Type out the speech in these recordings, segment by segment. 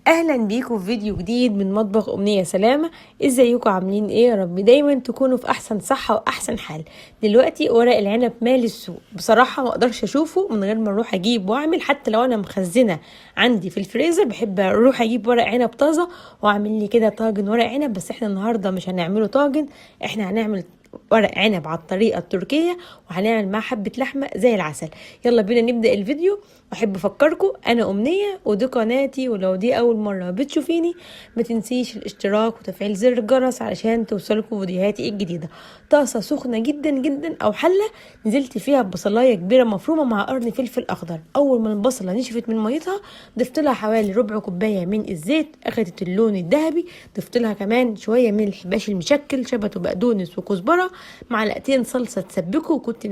اهلا بيكم في فيديو جديد من مطبخ امنيه سلامه. ازيكم عاملين ايه؟ يا رب دايما تكونوا في احسن صحه واحسن حال. دلوقتي ورق العنب مال السوق، بصراحه ما اقدرش اشوفه من غير ما اروح اجيب واعمل. حتى لو انا مخزنه عندي في الفريزر بحب اروح اجيب ورق عنب طازه واعمل لي كده طاجن ورق عنب. بس احنا النهارده مش هنعمله طاجن، احنا هنعمل ورق عنب على الطريقه التركيه وهنعمل معاه حبه لحمه زي العسل. يلا بينا نبدا الفيديو. احب افكركم انا امنيه ودي قناتي، ولو دي اول مره بتشوفيني ما تنسيش الاشتراك وتفعيل زر الجرس علشان توصلكم فيديوهاتي الجديده. طاسه سخنه جدا جدا او حله نزلت فيها ببصلايه كبيره مفرومه مع قرن فلفل اخضر. اول ما البصله نشفت من ميتها ضفت لها حوالي ربع كوبايه من الزيت، اخدت اللون الذهبي. ضفت لها كمان شويه من الحباش المشكل، شبت وبقدونس وكزبره، معلقتين صلصه تسبكه، وكنت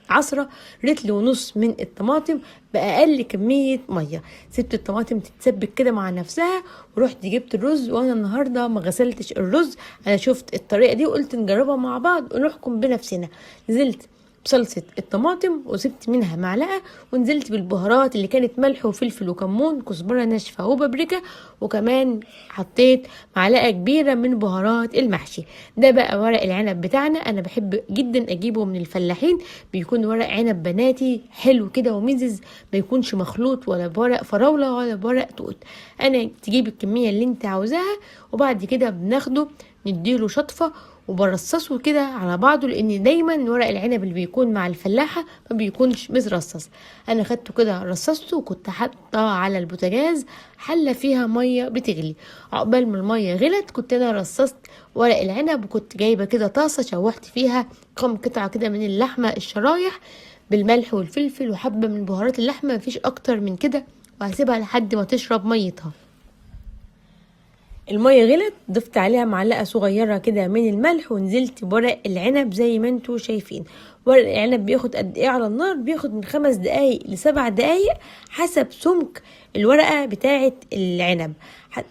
عصره رتل ونص من الطماطم بأقل كمية مية. سبت الطماطم تتسبك كده مع نفسها ورحت جبت الرز. وانا النهاردة ما غسلتش الرز، انا شفت الطريقة دي وقلت نجربها مع بعض ونحكم بنفسنا. نزلت بصلصة الطماطم وسبت منها معلقة، ونزلت بالبهارات اللي كانت ملح وفلفل وكمون كزبرة ناشفة وبابريكا، وكمان حطيت معلقة كبيرة من بهارات المحشي. ده بقى ورق العنب بتاعنا. انا بحب جدا اجيبه من الفلاحين، بيكون ورق عنب بناتي حلو كده ومزز، ما يكونش مخلوط ولا بورق فراولة ولا بورق توت. انا تجيب الكمية اللي انت عاوزاها، وبعد كده بناخده نديله شطفة وبرصصه كده على بعضه، لان دايما ورق العنب اللي بيكون مع الفلاحه ما بيكونش مترصص. انا خدته كده رصصته وكنت حاطه على البوتاجاز حله فيها ميه بتغلي. عقبال ما الميه غلت كنت انا رصصت ورق العنب، وكنت جايبه كده طاسه شوحت فيها كم قطعه كده من اللحمه الشرايح بالملح والفلفل وحبه من بهارات اللحمه، مفيش اكتر من كده، وهسيبها لحد ما تشرب ميتها. المية غلت، ضفت عليها معلقة صغيرة كده من الملح، ونزلت بورق العنب زي ما انتوا شايفين. ورق العنب بياخد قد ايه على النار؟ بياخد من 5 دقايق ل7 دقايق حسب سمك الورقة بتاعة العنب.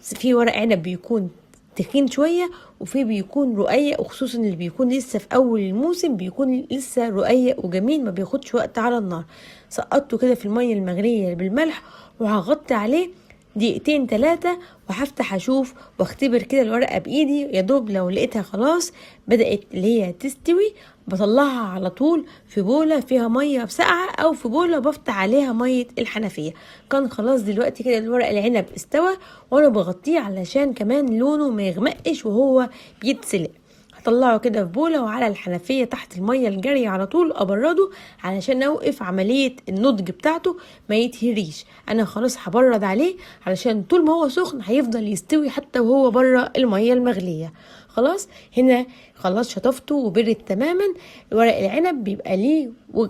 في ورق عنب بيكون تخين شوية وفي بيكون رقيق، وخصوصا اللي بيكون لسه في اول الموسم بيكون لسه رقيق وجميل ما بياخدش وقت على النار. سقطته كده في المية المغلية بالملح وهغطي عليه دقيقتين 3، وهفتح اشوف واختبر كده الورقه بايدي. يا دوب لو لقيتها خلاص بدات اللي هي تستوي بطلعها على طول في بوله فيها ميه ساقعه، او في بوله بفتح عليها ميه الحنفيه. كان خلاص دلوقتي كده الورق العنب استوى، وانا بغطيه علشان كمان لونه ما يغمقش وهو بيتسلق. هطلعه كده في بوله وعلى الحنفيه تحت الميه الجاريه على طول ابرده علشان اوقف عمليه النضج بتاعته ما يتهريش. انا خلاص هبرد عليه علشان طول ما هو سخن هيفضل يستوي حتى وهو بره الميه المغليه. خلاص هنا خلاص شطفته وبرد تماما. ورق العنب بيبقى ليه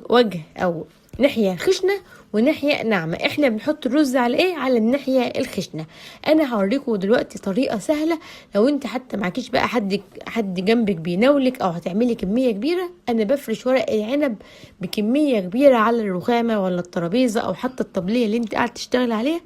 وجه او ناحية خشنة وناحية ناعمة. احنا بنحط الرز على ايه؟ على الناحية الخشنة. انا هوريكم دلوقتي طريقة سهلة لو انت حتى معكيش بقى حد جنبك بيناولك او هتعملي كمية كبيرة. انا بفرش ورق العنب بكمية كبيرة على الرخامة ولا الترابيزة او حتى الطبلية اللي انت قاعد تشتغل عليها.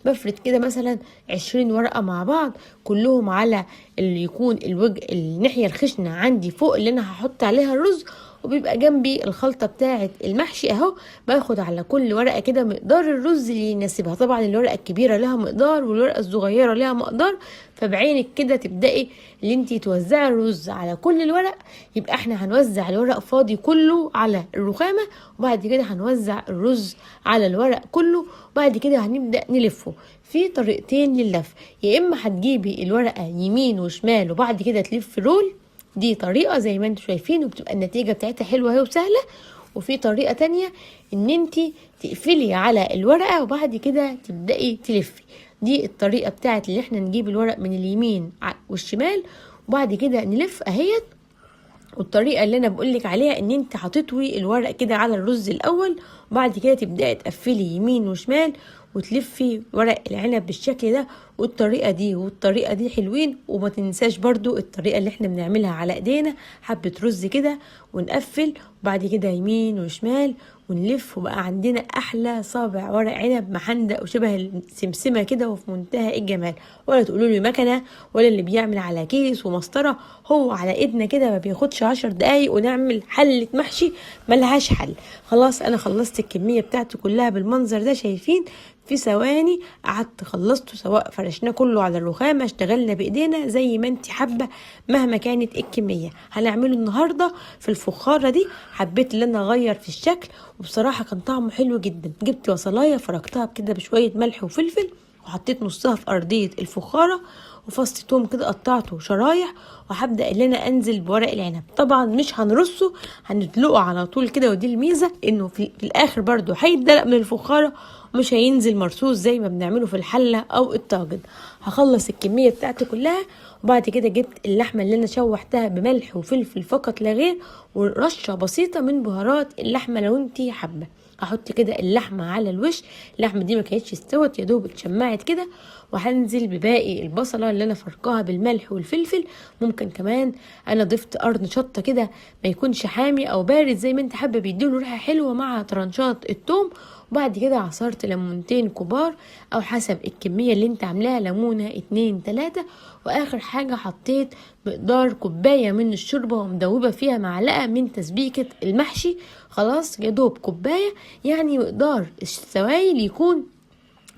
بفرد كده مثلا 20 ورقة مع بعض كلهم على اللي يكون الوجه الناحية الخشنة عندي فوق اللي انا هحط عليها الرز، وبيبقى جنبي الخلطة بتاعة المحشي اهو. باخد على كل ورقة كده مقدار الرز اللي يناسبها. طبعا الورقة الكبيرة لها مقدار والورقة الصغيرة لها مقدار، فبعينك كده تبدأي اللي انتي توزعي الرز على كل الورق. يبقى احنا هنوزع الورق فاضي كله على الرخامة، وبعد كده هنوزع الرز على الورق كله، وبعد كده هنبدأ نلفه. في طريقتين لللف، يا اما هتجيبي الورقة يمين وشمال وبعد كده تلف رول، دي طريقة زي ما انتوا شايفين وبتبقى النتيجة بتاعتها حلوة اهي وسهلة. وفي طريقة تانية ان انتي تقفلي على الورقة وبعد كده تبدأي تلفي. دي الطريقة بتاعت اللي احنا نجيب الورق من اليمين والشمال وبعد كده نلف اهيت. والطريقة اللي انا بقولك عليها ان انت هتطوي الورق كده على الرز الاول وبعد كده تبدأي تقفلي يمين وشمال وتلفي ورق العنب بالشكل ده. والطريقة دي والطريقة دي حلوين. وما تنساش برضو الطريقة اللي احنا بنعملها على ايدينا، حبة رز كده ونقفل وبعد كده يمين وشمال ونلف، وبقى عندنا احلى صابع ورق عنب محندق وشبه السمسمة كده وفي منتهى الجمال. ولا تقولوا لي مكنة ولا اللي بيعمل على كيس ومسطرة، هو على ايدنا كده ما بياخدش 10 دقايق ونعمل حلة محشي ملهاش حل. خلاص انا خلصت الكمية بتاعتي كلها بالمنظر ده شايفين. في ثواني قعدت خلصته، سواء فرشناه كله على الرخامة، اشتغلنا بايدينا زي ما انت حابة مهما كانت الكمية. هنعمله النهاردة في الفخارة دي. حبيت ان انا اغير في الشكل، وبصراحة كان طعمه حلو جدا. جبت بصلاية فركتها كده بشوية ملح وفلفل، وحطيت نصها في ارضية الفخارة، وفص توم كده قطعته شرايح، وهبدا ان انا انزل بورق العنب. طبعا مش هنرصه، هندلقه على طول كده، ودي الميزه انه في الاخر برده هيتدلق من الفخاره، ومش هينزل مرصوص زي ما بنعمله في الحله او الطاجن. هخلص الكميه بتاعتي كلها، وبعد كده جبت اللحمه اللي انا شوحتها بملح وفلفل فقط لا غير، ورشه بسيطه من بهارات اللحمه لو انتي حابه. هحط كده اللحمه على الوش. اللحمه دي ما كانتش استوت، يا دوب اتشمعت كده. وهنزل بباقي البصله اللي انا فركاها بالملح والفلفل. ممكن كمان انا ضفت قرن شطه كده، ما يكونش حامي او بارد زي ما انت حابه، بيديله ريحه حلوه مع طرنشات الثوم. وبعد كده عصرت ليمونتين كبار او حسب الكميه اللي انت عاملاها، ليمونه 2 3. واخر حاجه حطيت مقدار كوبايه من الشوربه، ومدوبه فيها معلقه من تسبيكه المحشي. خلاص يا دوب كوبايه، يعني مقدار السوائل يكون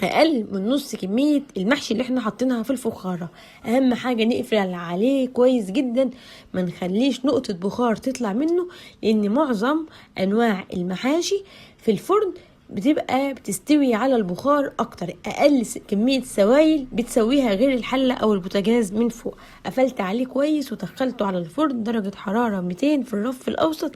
اقل من نص كمية المحشي اللي احنا حاطينها في الفخارة. اهم حاجة نقفل عليه كويس جدا، ما نخليش نقطة بخار تطلع منه، لان معظم انواع المحاشي في الفرن بتبقى بتستوي على البخار اكتر. اقل كمية سوائل بتسويها غير الحلة او البوتاجاز من فوق. قفلت عليه كويس ودخلته على الفرن درجة حرارة 200 في الرف الاوسط.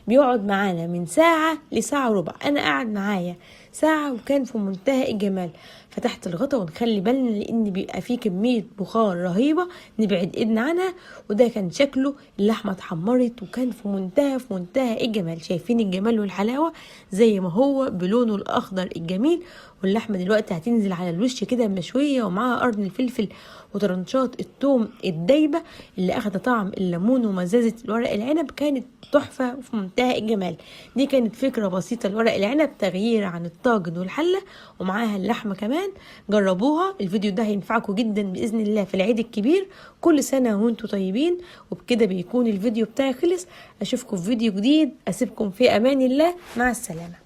بيقعد معانا من ساعة لساعة وربع. انا قاعد معايا ساعة وكان في منتهى الجمال. فتحت الغطا، ونخلي بالنا لان بيبقى فيه كمية بخار رهيبة، نبعد ايدنا عنها. وده كان شكله، اللحمة اتحمرت وكان في منتهى الجمال. شايفين الجمال والحلاوة زي ما هو بلونه الاخضر الجميل. واللحمة دلوقتي هتنزل على الوش كده مشوية، ومعاها قرن الفلفل وطرنشات الثوم الدايبة اللي اخد طعم الليمون ومزازة الورق العنب. كانت تحفة وفي منتهى الجمال. دي كانت فكرة بسيطة لورق العنب، تغيير عن الطاجن والحلة، ومعاها اللحمة كمان. جربوها، الفيديو ده هينفعكم جدا بإذن الله في العيد الكبير. كل سنة وانتم طيبين. وبكده بيكون الفيديو بتاعي خلص. اشوفكم في فيديو جديد، اسيبكم في امان الله، مع السلامة.